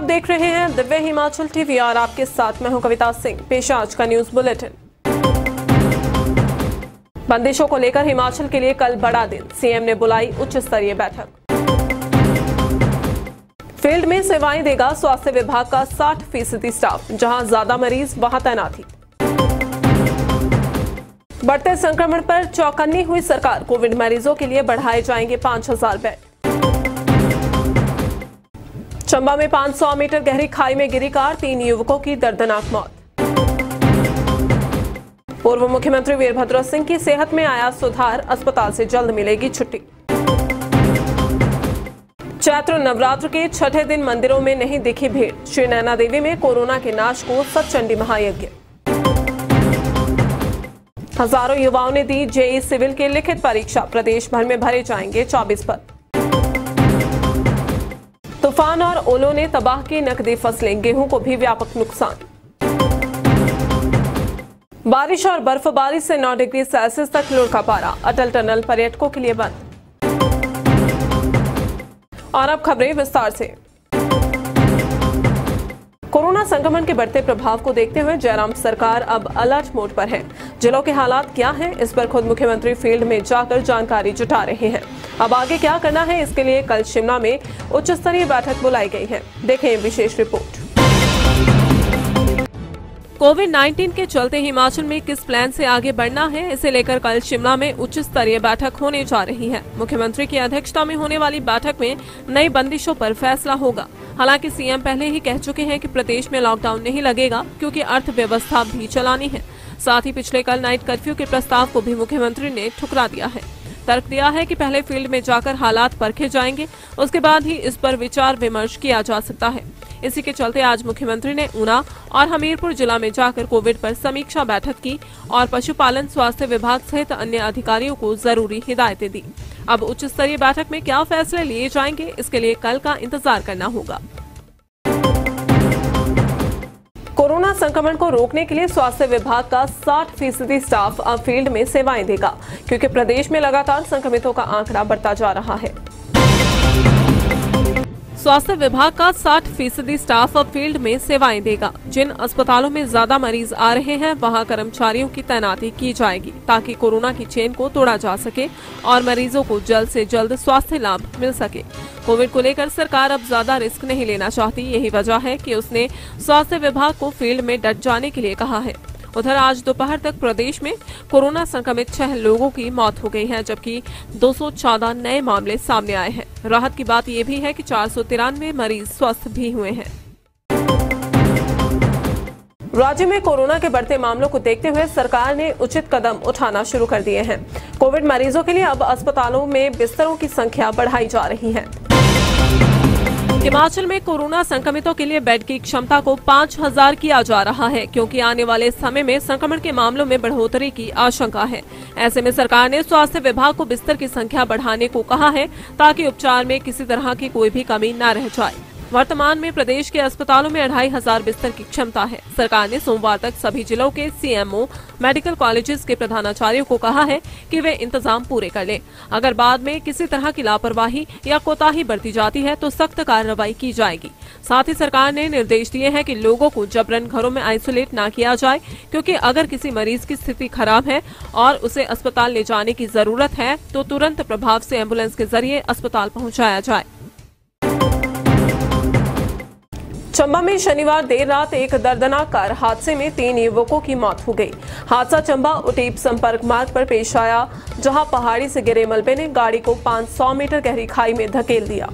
देख रहे हैं दिव्य हिमाचल टीवी और आपके साथ मैं हूं कविता सिंह। पेश आज का न्यूज बुलेटिन। बंदिशों को लेकर हिमाचल के लिए कल बड़ा दिन, सीएम ने बुलाई उच्च स्तरीय बैठक। फील्ड में सेवाएं देगा स्वास्थ्य विभाग का 60% स्टाफ, जहां ज्यादा मरीज वहां तैनाती। बढ़ते संक्रमण पर चौकन्नी हुई सरकार, कोविड मरीजों के लिए बढ़ाए जाएंगे 5000 बेड। चंबा में 500 मीटर गहरी खाई में गिरी कार, 3 युवकों की दर्दनाक मौत। पूर्व मुख्यमंत्री वीरभद्र सिंह की सेहत में आया सुधार, अस्पताल से जल्द मिलेगी छुट्टी। चैत्र नवरात्र के छठे दिन मंदिरों में नहीं दिखी भीड़, श्री नैना देवी में कोरोना के नाश को सतचंडी महायज्ञ। हजारों युवाओं ने दी जेईई सिविल की लिखित परीक्षा, प्रदेश भर में भरे जाएंगे 24 पद। तूफान और ओलों ने तबाह की नकदी फसलें, गेहूं को भी व्यापक नुकसान। बारिश और बर्फबारी से 9 डिग्री सेल्सियस तक लुढ़का पारा, अटल टनल पर्यटकों के लिए बंद। और अब खबरें विस्तार से। कोरोना संक्रमण के बढ़ते प्रभाव को देखते हुए जयराम सरकार अब अलर्ट मोड पर है। जिलों के हालात क्या हैं, इस पर खुद मुख्यमंत्री फील्ड में जाकर जानकारी जुटा रहे हैं। अब आगे क्या करना है, इसके लिए कल शिमला में उच्च स्तरीय बैठक बुलाई गई है। देखें विशेष रिपोर्ट। कोविड-19 के चलते हिमाचल में किस प्लान से आगे बढ़ना है, इसे लेकर कल शिमला में उच्च स्तरीय बैठक होने जा रही है। मुख्यमंत्री की अध्यक्षता में होने वाली बैठक में नई बंदिशों पर फैसला होगा। हालांकि सीएम पहले ही कह चुके हैं कि प्रदेश में लॉकडाउन नहीं लगेगा, क्योंकि अर्थव्यवस्था भी चलानी है। साथ ही पिछले कल नाइट कर्फ्यू के प्रस्ताव को भी मुख्यमंत्री ने ठुकरा दिया है। तर्क दिया है कि पहले फील्ड में जाकर हालात परखे जाएंगे, उसके बाद ही इस पर विचार विमर्श किया जा सकता है। इसी के चलते आज मुख्यमंत्री ने ऊना और हमीरपुर जिला में जाकर कोविड पर समीक्षा बैठक की और पशुपालन स्वास्थ्य विभाग सहित अन्य अधिकारियों को जरूरी हिदायतें दी। अब उच्च स्तरीय बैठक में क्या फैसले लिए जाएंगे, इसके लिए कल का इंतजार करना होगा। कोरोना संक्रमण को रोकने के लिए स्वास्थ्य विभाग का 60% स्टाफ अब फील्ड में सेवाएं देगा, क्योंकि प्रदेश में लगातार संक्रमितों का आंकड़ा बढ़ता जा रहा है। स्वास्थ्य विभाग का 60% स्टाफ अब फील्ड में सेवाएं देगा। जिन अस्पतालों में ज्यादा मरीज आ रहे हैं, वहां कर्मचारियों की तैनाती की जाएगी, ताकि कोरोना की चेन को तोड़ा जा सके और मरीजों को जल्द से जल्द स्वास्थ्य लाभ मिल सके। कोविड को लेकर सरकार अब ज्यादा रिस्क नहीं लेना चाहती, यही वजह है कि उसने स्वास्थ्य विभाग को फील्ड में डट जाने के लिए कहा है। उधर आज दोपहर तक प्रदेश में कोरोना संक्रमित 6 लोगों की मौत हो गई है, जबकि 214 नए मामले सामने आए हैं। राहत की बात यह भी है कि 493 मरीज स्वस्थ भी हुए हैं। राज्य में कोरोना के बढ़ते मामलों को देखते हुए सरकार ने उचित कदम उठाना शुरू कर दिए हैं। कोविड मरीजों के लिए अब अस्पतालों में बिस्तरों की संख्या बढ़ाई जा रही है। हिमाचल में कोरोना संक्रमितों के लिए बेड की क्षमता को 5000 किया जा रहा है, क्योंकि आने वाले समय में संक्रमण के मामलों में बढ़ोतरी की आशंका है। ऐसे में सरकार ने स्वास्थ्य विभाग को बिस्तर की संख्या बढ़ाने को कहा है, ताकि उपचार में किसी तरह की कोई भी कमी न रह जाए। वर्तमान में प्रदेश के अस्पतालों में 2500 बिस्तर की क्षमता है। सरकार ने सोमवार तक सभी जिलों के सीएमओ, मेडिकल कॉलेजेस के प्रधानाचार्यों को कहा है कि वे इंतजाम पूरे कर लें। अगर बाद में किसी तरह की लापरवाही या कोताही बरती जाती है तो सख्त कार्रवाई की जाएगी। साथ ही सरकार ने निर्देश दिए हैं कि लोगों को जबरन घरों में आइसोलेट न किया जाए, क्योंकि अगर किसी मरीज की स्थिति खराब है और उसे अस्पताल ले जाने की जरूरत है तो तुरंत प्रभाव से एम्बुलेंस के जरिए अस्पताल पहुँचाया जाए। चंबा में शनिवार देर रात एक दर्दनाक कार हादसे में 3 युवकों की मौत हो गई। हादसा चंबा उटीप संपर्क मार्ग पर पेश आया, जहां पहाड़ी से गिरे मलबे ने गाड़ी को 500 मीटर गहरी खाई में धकेल दिया।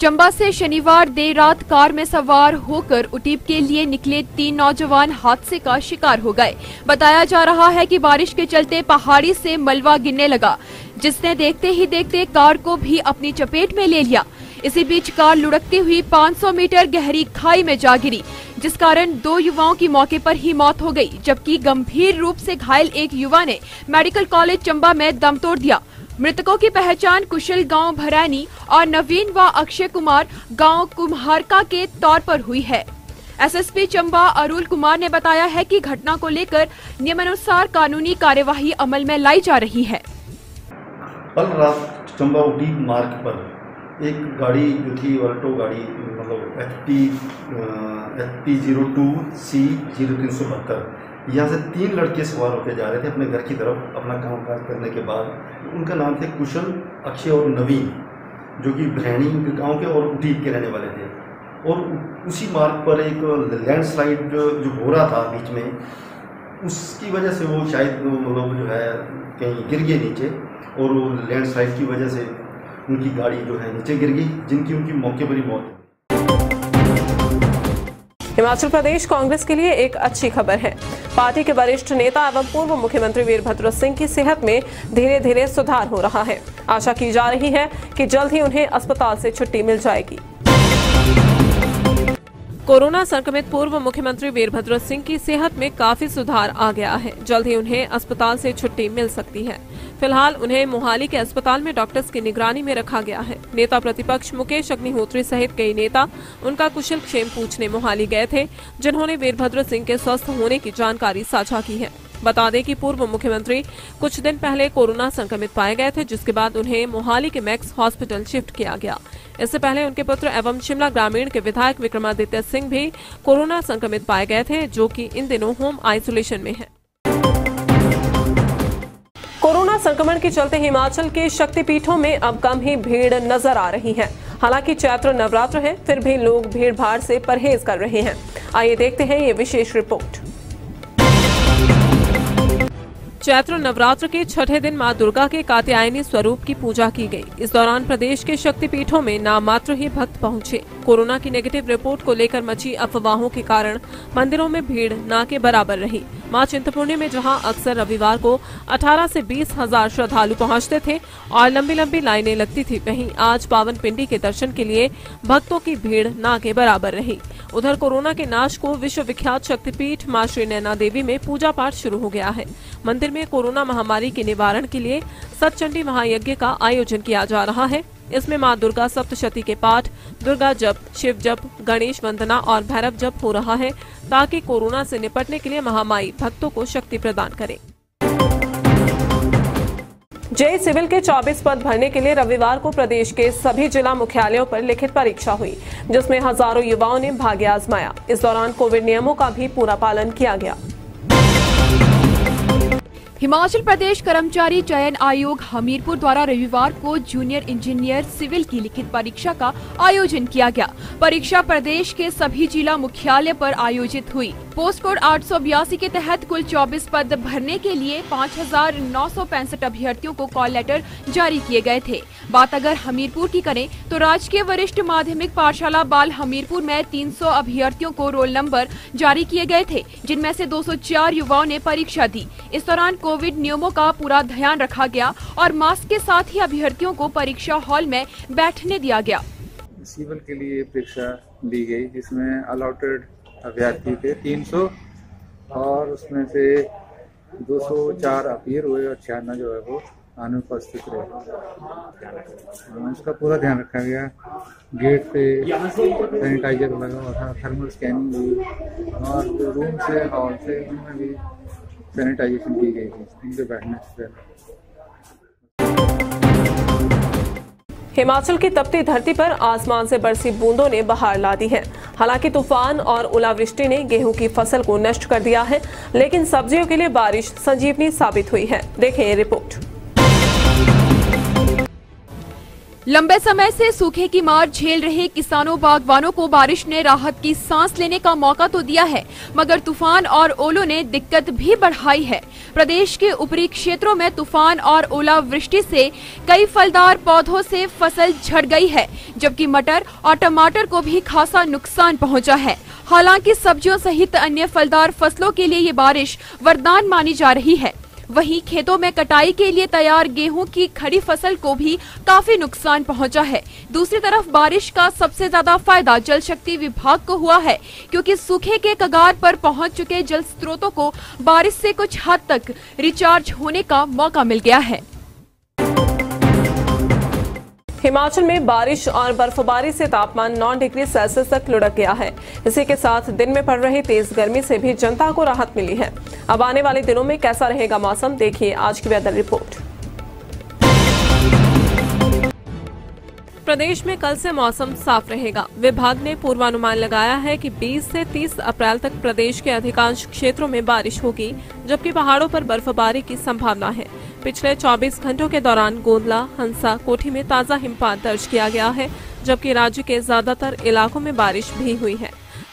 चंबा से शनिवार देर रात कार में सवार होकर उटीप के लिए निकले 3 नौजवान हादसे का शिकार हो गए। बताया जा रहा है कि बारिश के चलते पहाड़ी से मलबा गिरने लगा, जिसने देखते ही देखते कार को भी अपनी चपेट में ले लिया। इसी बीच कार लुढ़कती हुई 500 मीटर गहरी खाई में जा गिरी, जिस कारण 2 युवाओं की मौके पर ही मौत हो गई, जबकि गंभीर रूप से घायल एक युवा ने मेडिकल कॉलेज चंबा में दम तोड़ दिया। मृतकों की पहचान कुशल गांव भरैनी और नवीन व अक्षय कुमार गांव कुम्हारका के तौर पर हुई है। एसएसपी चंबा अरुल कुमार ने बताया है कि घटना को लेकर नियमानुसार कानूनी कार्यवाही अमल में लाई जा रही है। कल रात चंबा उटीप मार्ग पर एक गाड़ी जो थी ऑल्टो गाड़ी, मतलब FP02C0372, यहाँ से 3 लड़के सवार होकर जा रहे थे अपने घर की तरफ अपना काम काज करने के बाद। उनका नाम थे कुशल, अक्षय और नवीन, जो कि भरैनी गांव के और उटीप के रहने वाले थे। और उसी मार्ग पर एक लैंडस्लाइड जो हो रहा था बीच में, उसकी वजह से वो शायद मतलब जो है कहीं गिर गए नीचे, और वो लैंडस्लाइड की वजह से उनकी गाड़ी जो है नीचे गिर गई, जिनकी उनकी मौके पर ही मौत। हिमाचल प्रदेश कांग्रेस के लिए एक अच्छी खबर है। पार्टी के वरिष्ठ नेता एवं पूर्व मुख्यमंत्री वीरभद्र सिंह की सेहत में धीरे धीरे सुधार हो रहा है। आशा की जा रही है कि जल्द ही उन्हें अस्पताल से छुट्टी मिल जाएगी। कोरोना संक्रमित पूर्व मुख्यमंत्री वीरभद्र सिंह की सेहत में काफी सुधार आ गया है। जल्द ही उन्हें अस्पताल से छुट्टी मिल सकती है। फिलहाल उन्हें मोहाली के अस्पताल में डॉक्टर्स की निगरानी में रखा गया है। नेता प्रतिपक्ष मुकेश अग्निहोत्री सहित कई नेता उनका कुशल क्षेम पूछने मोहाली गए थे, जिन्होंने वीरभद्र सिंह के स्वस्थ होने की जानकारी साझा की है। बता दें कि पूर्व मुख्यमंत्री कुछ दिन पहले कोरोना संक्रमित पाए गए थे, जिसके बाद उन्हें मोहाली के मैक्स हॉस्पिटल शिफ्ट किया गया। इससे पहले उनके पुत्र एवं शिमला ग्रामीण के विधायक विक्रमादित्य सिंह भी कोरोना संक्रमित पाए गए थे, जो कि इन दिनों होम आइसोलेशन में है। कोरोना संक्रमण के चलते हिमाचल के शक्तिपीठों में अब कम ही भीड़ नजर आ रही है। हालांकि चैत्र नवरात्र है, फिर भी लोग भीड़ भाड़ से परहेज कर रहे हैं। आइए देखते हैं ये विशेष रिपोर्ट। चैत्र नवरात्र के छठे दिन मां दुर्गा के कात्यायनी स्वरूप की पूजा की गई। इस दौरान प्रदेश के शक्तिपीठों में नाम मात्र ही भक्त पहुंचे। कोरोना की नेगेटिव रिपोर्ट को लेकर मची अफवाहों के कारण मंदिरों में भीड़ ना के बराबर रही। मां चिंतपूर्णी में जहां अक्सर रविवार को 18 से 20 हजार श्रद्धालु पहुंचते थे और लंबी लंबी लाइनें लगती थी, वहीं आज पावन पिंडी के दर्शन के लिए भक्तों की भीड़ ना के बराबर रही। उधर कोरोना के नाश को विश्व विख्यात शक्तिपीठ मां श्री नैना देवी में पूजा पाठ शुरू हो गया है। मंदिर में कोरोना महामारी के निवारण के लिए सतचंडी महायज्ञ का आयोजन किया जा रहा है। इसमें मां दुर्गा सप्तशती के पाठ, दुर्गा जप, शिव जप, गणेश वंदना और भैरव जप हो रहा है, ताकि कोरोना से निपटने के लिए महामाई भक्तों को शक्ति प्रदान करे। जेईई सिविल के 24 पद भरने के लिए रविवार को प्रदेश के सभी जिला मुख्यालयों पर लिखित परीक्षा हुई, जिसमें हजारों युवाओं ने भाग्य आजमाया। इस दौरान कोविड नियमों का भी पूरा पालन किया गया। हिमाचल प्रदेश कर्मचारी चयन आयोग हमीरपुर द्वारा रविवार को जूनियर इंजीनियर सिविल की लिखित परीक्षा का आयोजन किया गया। परीक्षा प्रदेश के सभी जिला मुख्यालय पर आयोजित हुई। पोस्ट कोड 882 के तहत कुल 24 पद भरने के लिए 5,965 अभ्यर्थियों को कॉल लेटर जारी किए गए थे। बात अगर हमीरपुर की करें तो राजकीय वरिष्ठ माध्यमिक पाठशाला बाल हमीरपुर में 300 अभ्यर्थियों को रोल नंबर जारी किए गए थे, जिनमें से 204 युवाओं ने परीक्षा दी। इस दौरान कोविड नियमों का पूरा ध्यान रखा गया और मास्क के साथ ही अभ्यर्थियों को परीक्षा हॉल में बैठने दिया गया। सिविल के लिए परीक्षा दी गई, जिसमें अलॉटेड अभ्यर्थी थे 300 और उसमें से 204 अपीयर हुए और 96 जो है वो अनुपस्थित रहे। उसका पूरा ध्यान रखा गया। गेट पे सैनिटाइजर लगा हुआ था, थर्मल स्कैनिंग हुई और रूम से हॉल से उनमें भी सैनिटाइजेशन की गई थी उनके बैठने से पहले। हिमाचल की तपती धरती पर आसमान से बरसी बूंदों ने बहार ला दी है। हालांकि तूफान और ओलावृष्टि ने गेहूं की फसल को नष्ट कर दिया है, लेकिन सब्जियों के लिए बारिश संजीवनी साबित हुई है। देखें ये रिपोर्ट। लंबे समय से सूखे की मार झेल रहे किसानों बागवानों को बारिश ने राहत की सांस लेने का मौका तो दिया है, मगर तूफान और ओलों ने दिक्कत भी बढ़ाई है। प्रदेश के ऊपरी क्षेत्रों में तूफान और ओलावृष्टि से कई फलदार पौधों से फसल झड़ गई है, जबकि मटर और टमाटर को भी खासा नुकसान पहुंचा है। हालांकि सब्जियों सहित अन्य फलदार फसलों के लिए ये बारिश वरदान मानी जा रही है। वहीं खेतों में कटाई के लिए तैयार गेहूं की खड़ी फसल को भी काफी नुकसान पहुंचा है। दूसरी तरफ बारिश का सबसे ज्यादा फायदा जल शक्ति विभाग को हुआ है, क्योंकि सूखे के कगार पर पहुंच चुके जल स्रोतों को बारिश से कुछ हद तक रिचार्ज होने का मौका मिल गया है। हिमाचल में बारिश और बर्फबारी से तापमान 9 डिग्री सेल्सियस तक लुढ़क गया है। इसी के साथ दिन में पड़ रही तेज गर्मी से भी जनता को राहत मिली है। अब आने वाले दिनों में कैसा रहेगा मौसम, देखिए आज की वेदर रिपोर्ट। प्रदेश में कल से मौसम साफ रहेगा। विभाग ने पूर्वानुमान लगाया है कि 20 से 30 अप्रैल तक प्रदेश के अधिकांश क्षेत्रों में बारिश होगी, जबकि पहाड़ों पर बर्फबारी की संभावना है। पिछले 24 घंटों के दौरान गोंदला, हंसा, कोठी में ताजा हिमपात दर्ज किया गया है, जबकि राज्य के ज्यादातर इलाकों में बारिश भी हुई है।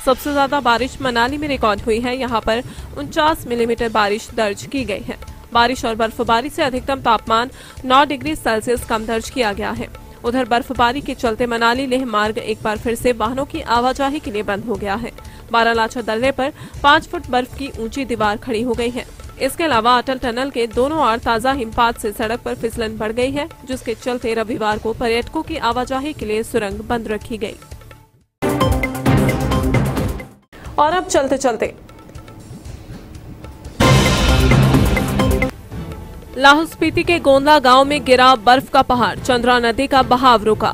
सबसे ज्यादा बारिश मनाली में रिकॉर्ड हुई है। यहाँ पर 49 मिलीमीटर बारिश दर्ज की गई है। बारिश और बर्फबारी से अधिकतम तापमान 9 डिग्री सेल्सियस कम दर्ज किया गया है। उधर बर्फबारी के चलते मनाली लेह मार्ग एक बार फिर से वाहनों की आवाजाही के लिए बंद हो गया है। बारालाचा दर्रे पर 5 फुट बर्फ की ऊंची दीवार खड़ी हो गई है। इसके अलावा अटल टनल के दोनों ओर ताजा हिमपात से सड़क पर फिसलन बढ़ गई है, जिसके चलते रविवार को पर्यटकों की आवाजाही के लिए सुरंग बंद रखी गई। और अब चलते चलते लाहौल स्पीति के गोंदला गांव में गिरा बर्फ का पहाड़, चंद्रा नदी का बहाव रुका।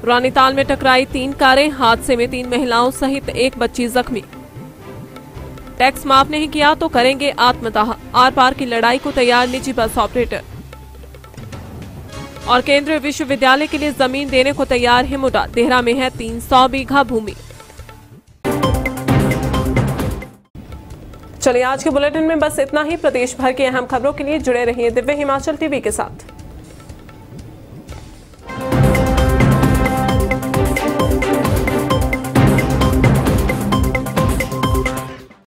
रानीताल में टकराई 3 कारें, हादसे में 3 महिलाओं सहित 1 बच्ची जख्मी। टैक्स माफ नहीं किया तो करेंगे आत्मदाह, आर पार की लड़ाई को तैयार निजी बस ऑपरेटर। और केंद्रीय विश्वविद्यालय के लिए जमीन देने को तैयार हिमुडा, देहरा में है 300 बीघा भूमि। चलिए आज के बुलेटिन में बस इतना ही। प्रदेश भर की अहम खबरों के लिए जुड़े रहिए दिव्य हिमाचल टीवी के साथ।